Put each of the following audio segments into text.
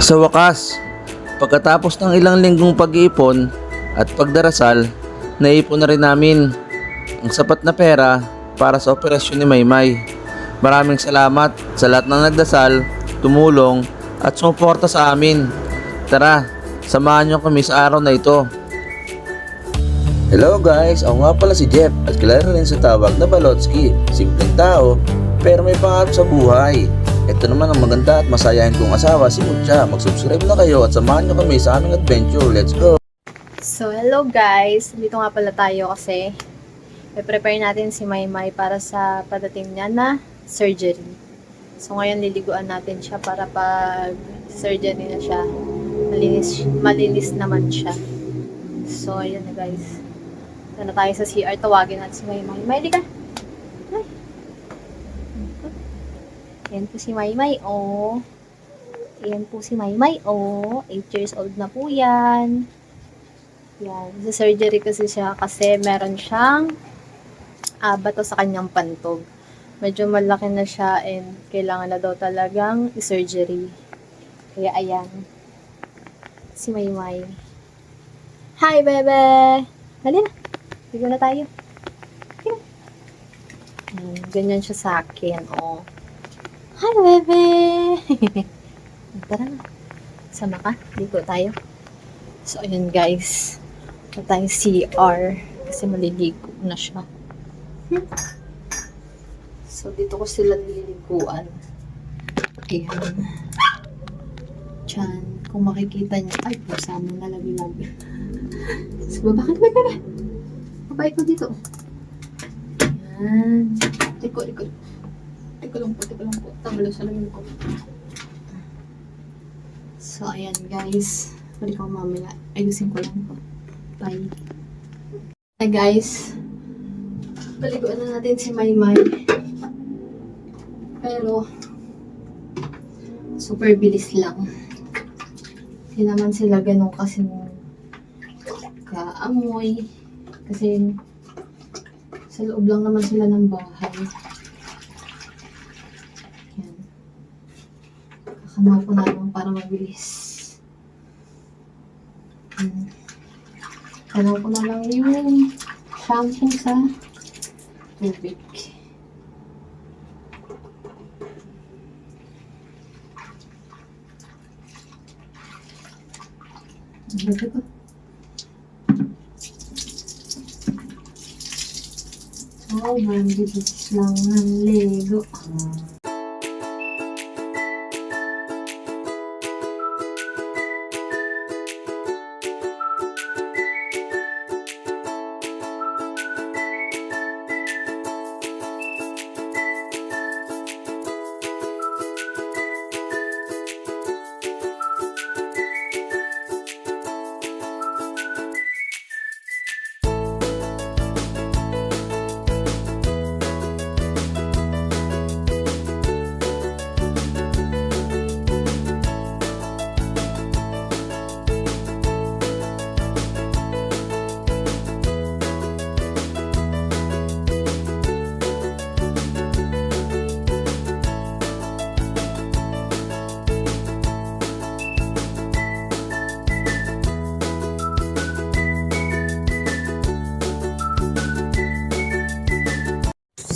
Sa wakas, pagkatapos ng ilang linggong pag-iipon at pagdarasal, naipon na rin namin ang sapat na pera para sa operasyon ni Maymay. Maraming salamat sa lahat ng nagdasal, tumulong at sumuporta sa amin. Tara, samahan niyo kami sa araw na ito. Hello guys, ako nga pala si Jeff at kilala rin sa tawag na Balotski. Simpleng tao, pero may pangarap sa buhay. Ito naman ang maganda at masayahin kong asawa, si Mucha. Mag-subscribe na kayo at samahan nyo kami sa aming adventure. Let's go! So, hello guys! Dito nga pala tayo kasi i-prepare natin si Maymay para sa padating niya na surgery. So, ngayon liliguan natin siya para pag surgery na siya, malinis naman siya. So, ayan na guys. Ito na tayo sa CR. Tawagin natin si Maymay. Maymay, ka! Ayan po si Maymay, oh. Ayan po si Maymay, oh. 8 years old na po yan. Yan. Sa surgery kasi siya kasi meron siyang bato sa kanyang pantog. Medyo malaki na siya and kailangan na daw talagang i-surgery. Kaya ayan. Si Maymay. Hi, bebe! Dali na. Ligo na tayo. Ganyan siya sa akin, oh. Hi, bebe! Tara na. Sama ka. Ligo tayo. So, ayun guys. Ito tayo CR. Kasi maliligo na siya. So, dito ko sila nililiguan. Ayan. Diyan. Kung makikita niyo. Ay, po, sana nalaglag. So, baba ka. Babay ko dito. Ayan. Liko. Teka lang po. Tabalo sa lamin ko. So, ayan guys. Balik ako mamaya. Ayusin ko lang po. Bye. Hi guys. Paliguan na natin si Maymay. Pero, super bilis lang. Hindi naman sila ganun kasi kaamoy. Kasi, sa loob lang naman sila ng bahay. Kakamaw ko na lang para mabilis. Kanaw ko na lang yung shampoo sa tubig. Oh, bilis lang ng Lego.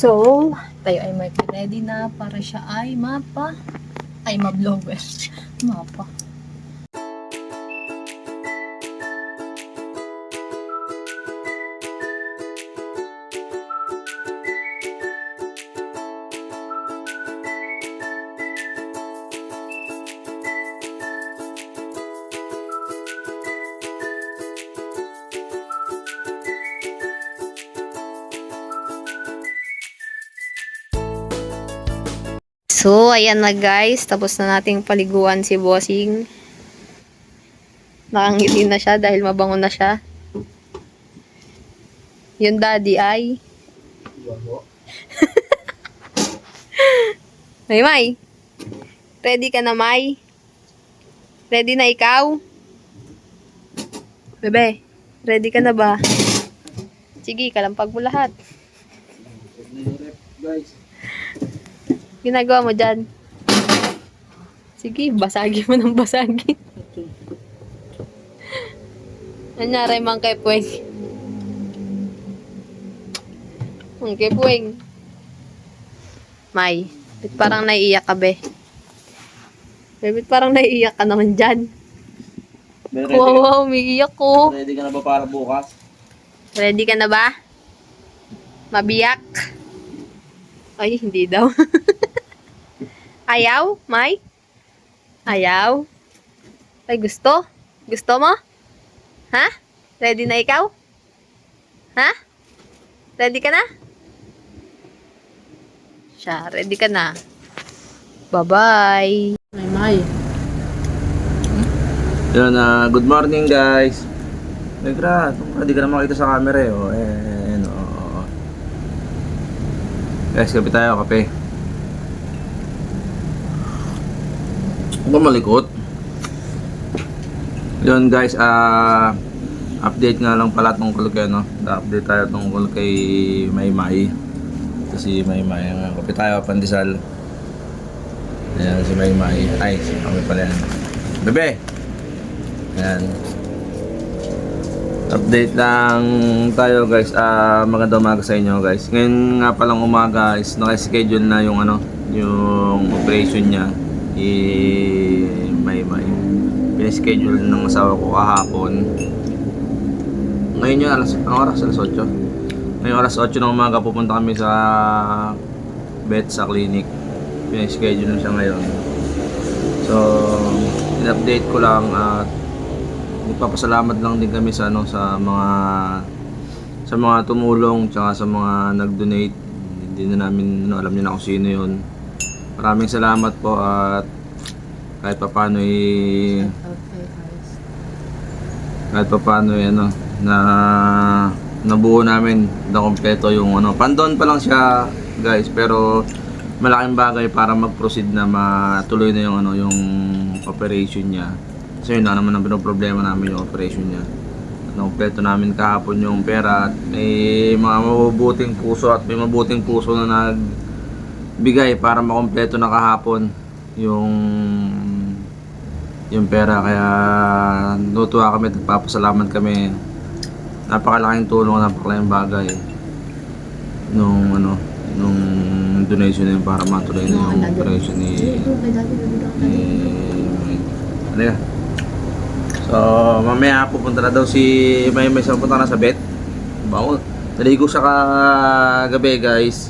So, tayo ay ready na para siya ay ma-vlogger. Mapa. So, ayan na guys. Tapos na nating paliguan si Bossing. Nakangiti na siya dahil mabango na siya. Yung daddy ay... May. Ready ka na, May? Ready na ikaw? Bebe, ready ka na ba? Sige, kalampag mo lahat. Ginagawa mo dyan? Sige, basagin mo ng basagin. Anyari, Mangkay Puweng. Mangkay Puweng. May, ba't parang naiiyak ka, be? Ba't parang naiiyak ka naman dyan? Wow, umiiyak ko. Ready ka na ba para bukas? Ready ka na ba? Mabiyak? Ay, hindi daw. Ayaw, May? Ayaw? Ay, gusto? Gusto mo? Ha? Ready na ikaw? Ha? Ready ka na? Siya, ready ka na. Bye-bye. May. Yun, good morning guys. Negra, hindi ka na makita sa camera eh. Oh, Guys, kape tayo, kape. Ano ba malikot? Yun guys, update nga lang pala tungkol kay ano. Update tayo tungkol kay Maymay. Kasi Maymay, kape tayo, pandesal. Ayan si Maymay. Ay, si kami pala yan. Bebe! Ayan. Update lang tayo guys. Magandang umaga sa inyo guys. Ngayon nga palang umaga is naka-schedule na yung ano, yung operation niya. Maymay. Pinaschedule ng asawa ko kahapon. Ngayon yun, ang oras alas 8. Ngayon alas 8 ng umaga pupunta kami sa sa clinic. Pinaschedule na siya ngayon. So, in-update ko lang at nagpapasalamat lang din kami sa ano, sa mga tumulong tsaka sa mga nag-donate. Hindi na namin alam niyo na kung sino 'yon. Maraming salamat po at kahit papaano ano na nabuo namin na kompleto yung ano. Pandon pa lang siya, guys, pero malaking bagay para mag-proceed na matuloy na yung ano, yung operation niya. So yun na naman ang pinoproblema namin, yung operation niya. Nakumpleto namin kahapon yung pera at may mga mabubuting puso at may mabuting puso na nagbigay para makumpleto na kahapon yung pera. Kaya natutuwa kami at nagpapasalamat kami. Napakalaking tulong, napakalaking bagay nung donation na yun para matuloy na yung operation ni Halika. So, mamaya pupunta na daw si Maymay sa punta na sa vet. Bangon. Naligo siya kagabi, guys.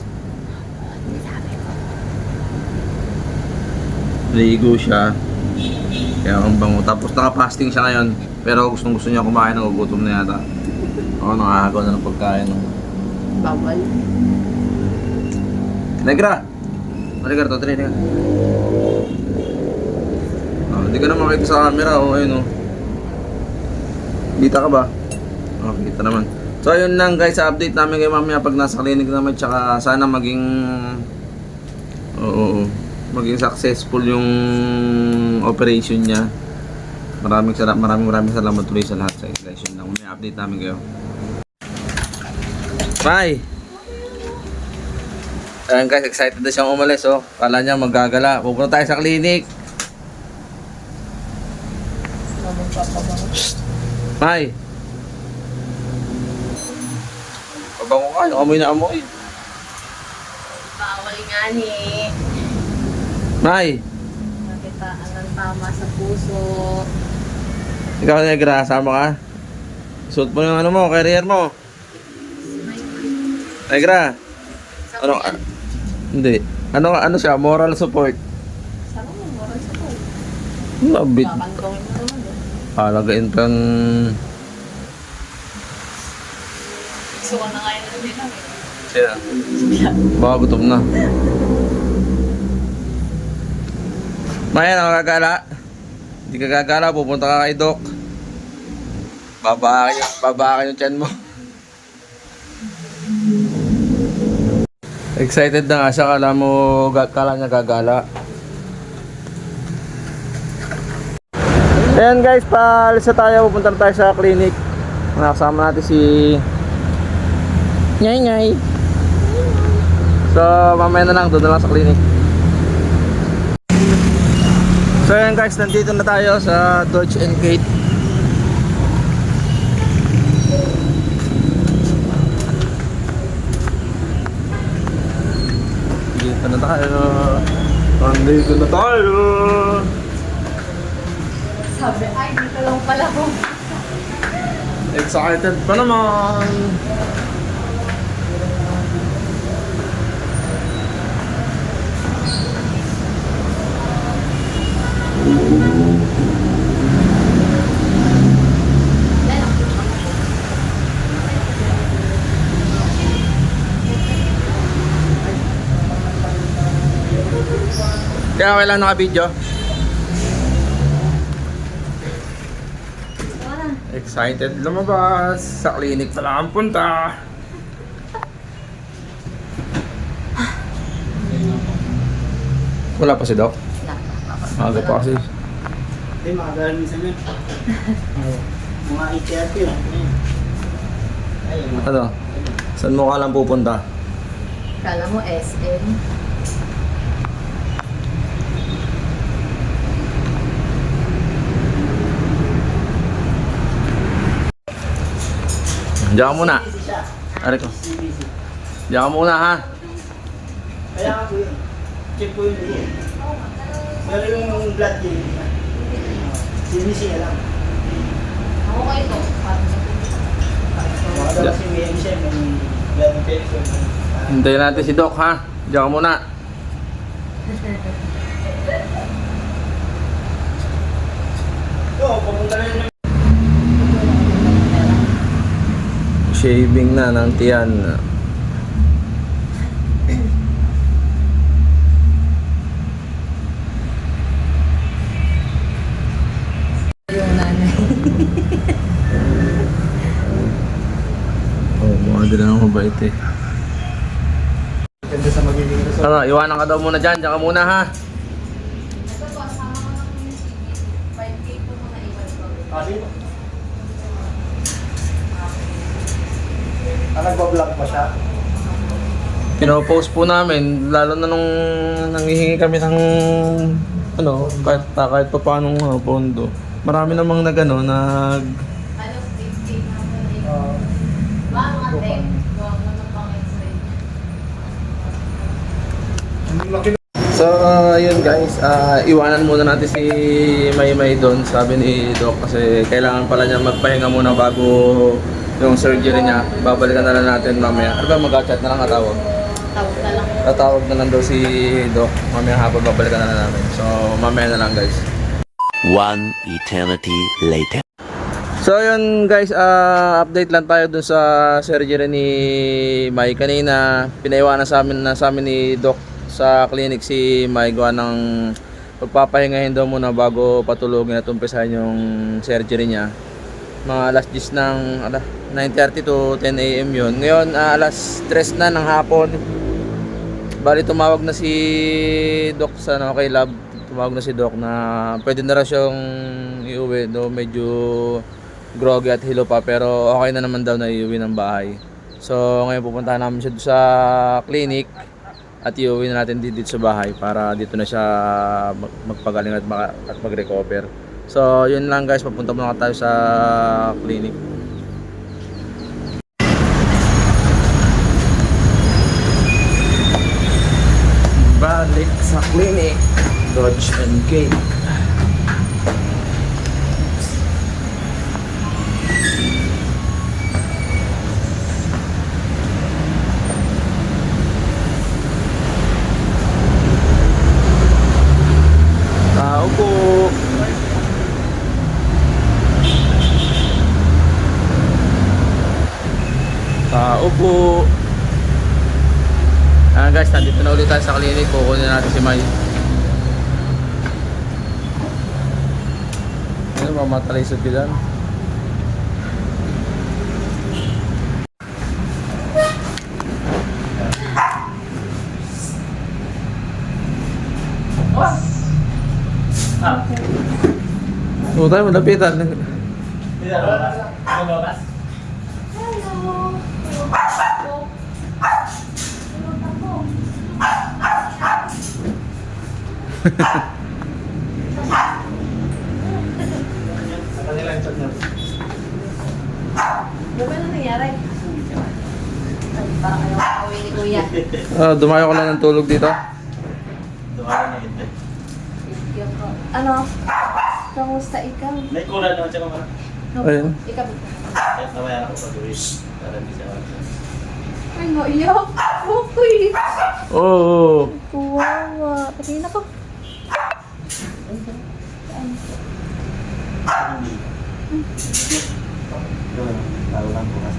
Naligo siya. Kaya ang bango. Tapos naka-fasting siya ngayon. Pero gusto niya kumain, nagugutom na yata. Ako nakahagaw na ng pagkain. Bawal. Negra! Negra, to, try. Hindi ka na makita sa camera, ayun. Kita ka ba? Kita naman. So ayun lang guys, update namin kay mamaya pag nasa clinic naman, tsaka sana maging successful yung operation niya. Maraming salamat tuloy sa lahat sa guys. Yun lang, may update namin kayo. Bye! Ayan guys, excited na siyang umalis, oh. Kala niya magagala. Pupunta tayo sa clinic. May! Pabango ka, yung amoy na amoy. Bawal nga ni. May! Nakitaan ng tama sa puso. Ikaw Negra, sama ka? Suot mo yung ano mo, career mo. Negra! Ano? Hindi. Ano siya? Moral support. Sama mo, moral support. Mabit. Kakantawin mo naman eh. Alagain kang... Gusto ko na nga yun din lang eh. Sila. Baka gutom na. Maya, nakakagala. Hindi ka gagala, pupunta ka kay Doc. Babaakin yung tiyan mo. Excited na nga siya, kala niya gagala. Ayan guys, paalis na tayo, pupunta na tayo sa clinic. Nakasama natin si Nyay. So mamaya na lang, doon na lang sa clinic. So ayan guys, nandito na tayo sa Dodge and Gate. Dito na tayo. Nandito na tayo. Sabi, ay, dito lang pala ko. Excited pa naman. Kaya kailan naka-video? Excited lumabas. Sa clinic pala ang punta. Wala pa si Doc? Maaga pa kasi. Hindi, makagalan minsan yun. Mga 8:30 lang. Ayun. Ano? Saan mo ka lang pupunta? Kala mo SM. Diyan ka muna. Busy siya. Ari ko. Busy. Diyan ka muna ha. Kaya nga po yun. Check po yun yun. Pero yung blood yun. Sinisi lang. Ako kayo to. Madalas yung may siya, may blood infection. Hintayin natin si Doc ha. Diyan ka muna. Oo, pupunta na yun. Shaving na ng tiyan. Yung nanay. Oh, mukha din ang mabait eh. Ganda sa magiging result. Ano, iwanan ka daw muna dyan. Diyan ka muna ha. Ito po, asama ko ng 5K po muna iwan ko. Kasi po. Nagbablog pa siya. Pinopost po namin, lalo na nung nanghihingi kami ng ano, kahit pa paanong pondo. Marami namang nag Ano, 5K na po na iwan. Mga tek. Gawa mo ng pang-x-ray. So, yun guys, iwanan muna natin si Maymay doon, sabi ni Doc, kasi kailangan pala niya magpahinga muna bago yung surgery niya. Babalikan na lang natin mamaya. Ano ba, mag-chat na lang katawag? Tawag na lang. Tatawag na lang daw si Doc, mamaya hapon babalikan na lang namin. So, mamaya na lang guys. One eternity later. So yun guys, update lang tayo dun sa surgery ni May. Kanina pinaiwanan sa amin ni Doc sa clinic si May, gawa ng pagpapahingahin daw muna bago patulogin at umpisahan yung surgery niya. Mga alas 10 ng 9:30 to 10 AM yun. Ngayon alas 3 na ng hapon. Bali tumawag na si Doc sa kay lab. Tumawag na si Doc na pwede na raw siyang iuwi, do medyo groggy at hilo pa, pero okay na naman daw na iuwi ng bahay. So ngayon pupunta namin siya sa clinic at iuwi na natin dito sa bahay para dito na siya magpagaling at mag-recover. So yun lang guys, papunta muna tayo sa clinic. Balik sa clinic, Dodge and Gate. Tao po. Tao po. Guys, nandito na ulit tayo sa clinic. Kukunin natin si May. Ano, mamatalisod ka dyan? Oo tayo, malapitan. Dumayo ko lang ng tulog dito. Dumawa na ito. Ano? Kamusta ikaw? May kulang naman siya mga. Ayun. Ikaw. Kahit nabayan ako pag-uwi. Para hindi siya alam. Ay, maiyak. Okay. Oo. Kuwawa. Pati na ko. Yun, lalo lang bukas.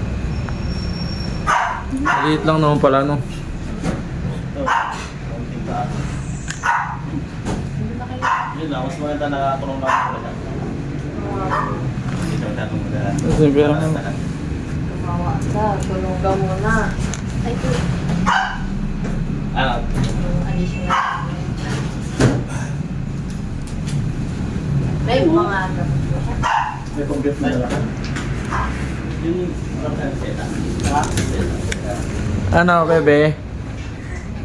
Maliit lang naman pala, no? Ito, konting taas. Yun lang, mas maganda nakakulong lang ako lang. Hindi siya masyadong madala. Siyempre naman. Kuwawa ka. Tulong ka muna. Ay, ito. Ano? Yung additional. May mga May complete na dala. Yung mga seta. Ano, bebe?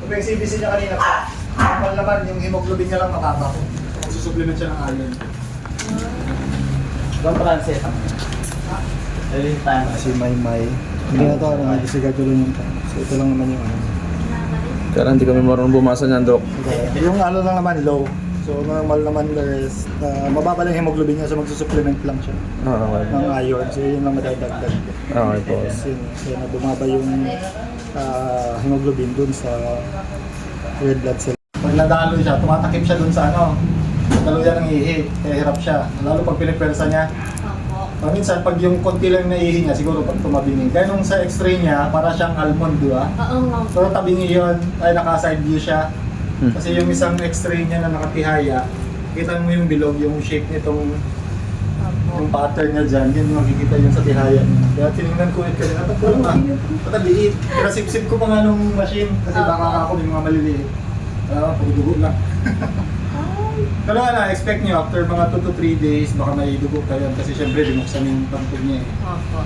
Kung yung CBC niya kanina po, normal naman, yung hemoglobin niya lang mataba ko. Magsusupplement siya ng iron. Ibang transit. Ayun tayo. Si Maymay. Hindi na ito, nag-sigado lang yung time. So ito lang naman yung ano. Kaya hindi kami marunong bumasa niyan, Dok. Yung ano lang naman, low. So normal naman is, mababa lang yung hemoglobin niya, so magsusupplement lang siya Okay. ng iron. So yun lang madadagdag. Okay po. Tapos yun, kaya na bumaba yung hemoglobin dun sa red blood cell. Pag nadalo siya, tumatakip siya dun sa ano, daluyan ng ihi, kaya hirap siya. Lalo pag pinipwersa niya. Minsan, pag yung konti lang na ihi niya, siguro pag tumabingi. Kaya nung sa x-ray niya, para siyang almond, di ba? Oo. Pero tabingi yun, ay naka-side view siya. Kasi yung isang x-ray niya na nakatihaya, kita mo yung bilog, yung shape nitong yung pattern niya dyan, yun makikita yun sa tihaya niya. Kaya tinignan ko ulit kanina, ba't wala nga? Ba't ang liit? Pinasip-sip ko pa nga nung machine, kasi baka ako yung mga maliliit. Pagdugo lang. Pero ano, expect nyo, after mga 2 to 3 days, baka may dugo kayo. Kasi syempre, binuksan yung pantog niya eh.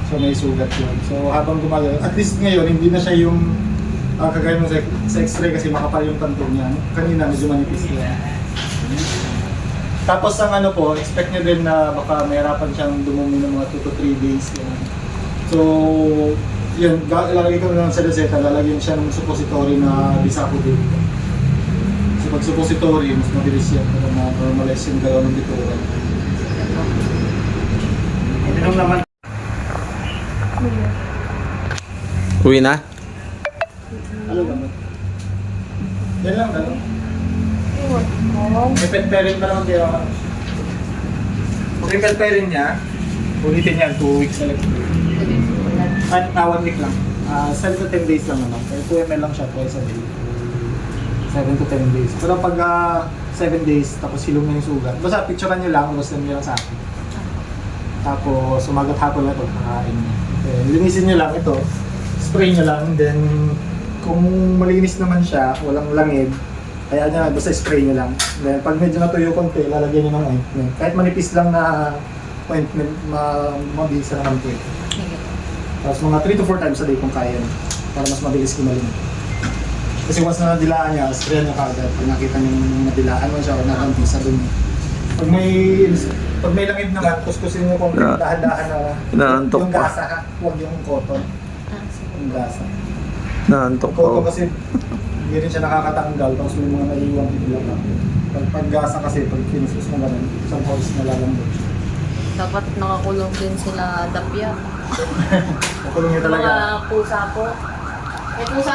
So may sugat yun. So habang gumagalaw, at least ngayon, hindi na siya yung kagaya mo sa x-ray kasi makapal yung pantog niya. Kanina, medyo manipis lang. Tapos ang ano po, expect nyo din na baka mahirapan siyang dumumi ng mga 2 to 3 days. Yan. So, yun, lalagay ko na lang sa reseta, lalagyan siya ng suppository na Bisacodil. So pag suppository, mas mabilis yan para ma-normalize yung galaw ng bituran. Inom naman. Uwi na? Ano gamot? Yan lang, ano? May pet-parent pa naman kaya ako. Kung may pet-parent niya, ulitin yan, 2 weeks na lang. 1 week lang. 7 to 10 days lang naman. Kaya 2 ml lang siya twice a day. 7 to 10 days. Pero pag 7 days, tapos hilong na yung sugat. Basta picturean nyo lang, tapos nyo lang sa akin. Tapos sumagat hapon na ito, kakain nyo. Okay, linisin nyo lang ito. Spray nyo lang, then kung malinis naman siya, walang langib, kaya nyo, basta spray nyo lang. Then pag medyo natuyo konti, lalagyan nyo ng ointment. Kahit manipis lang na ointment, mabilis na naman po ito. Tapos mga 3 to 4 times a day kung kaya nyo, para mas mabilis kumalim. Kasi once na nadilaan niya, sprayan niya kagad. Pag nakita niyo nadilaan mo siya o nakantisa dun. Pag may langib naman, kuskusin niyo kung dahan-dahan na Inaantok yung pa. gasa ha, huwag yung cotton. Yung gasa. Naantok Cotton pa. kasi hindi rin siya nakakatanggal, tapos may mga naiiwang ilang lang. Pag gasa kasi, pag kinuskus mo ganun, isang horse na lalambot siya. Dapat nakakulong din sila dapya. Nakulong niya talaga. Mga pusa po. May pusa.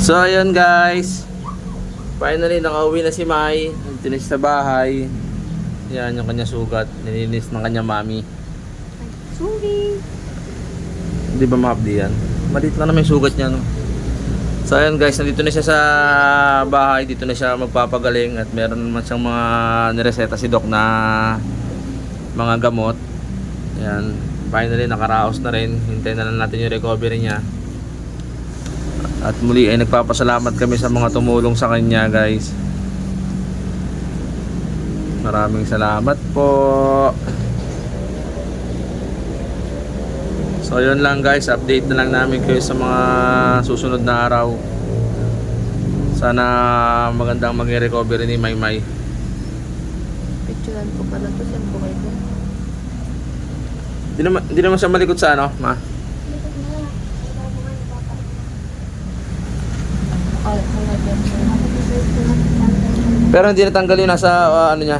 So ayun guys, finally nakauwi na si Mai. Nagtinis sa bahay. Yan yung kanya sugat, nilinis ng kanya mami. Sorry. Hindi ba ma-update yan? Maliit lang naman yung sugat niya, no? So ayun guys, nandito na siya sa bahay. Dito na siya magpapagaling. At meron naman siyang mga nireseta si Doc na mga gamot. Yan, finally nakaraos na rin. Hintayin na lang natin yung recovery niya. At muli ay nagpapasalamat kami sa mga tumulong sa kanya guys. Maraming salamat po. So yun lang guys, update na lang namin kayo sa mga susunod na araw. Sana magandang maging recovery ni Maymay. Picturean ko pala to siya buhay ko. Hindi naman siya malikot sa ano, ma? Oh, Pero hindi natanggal yung nasa ano niya,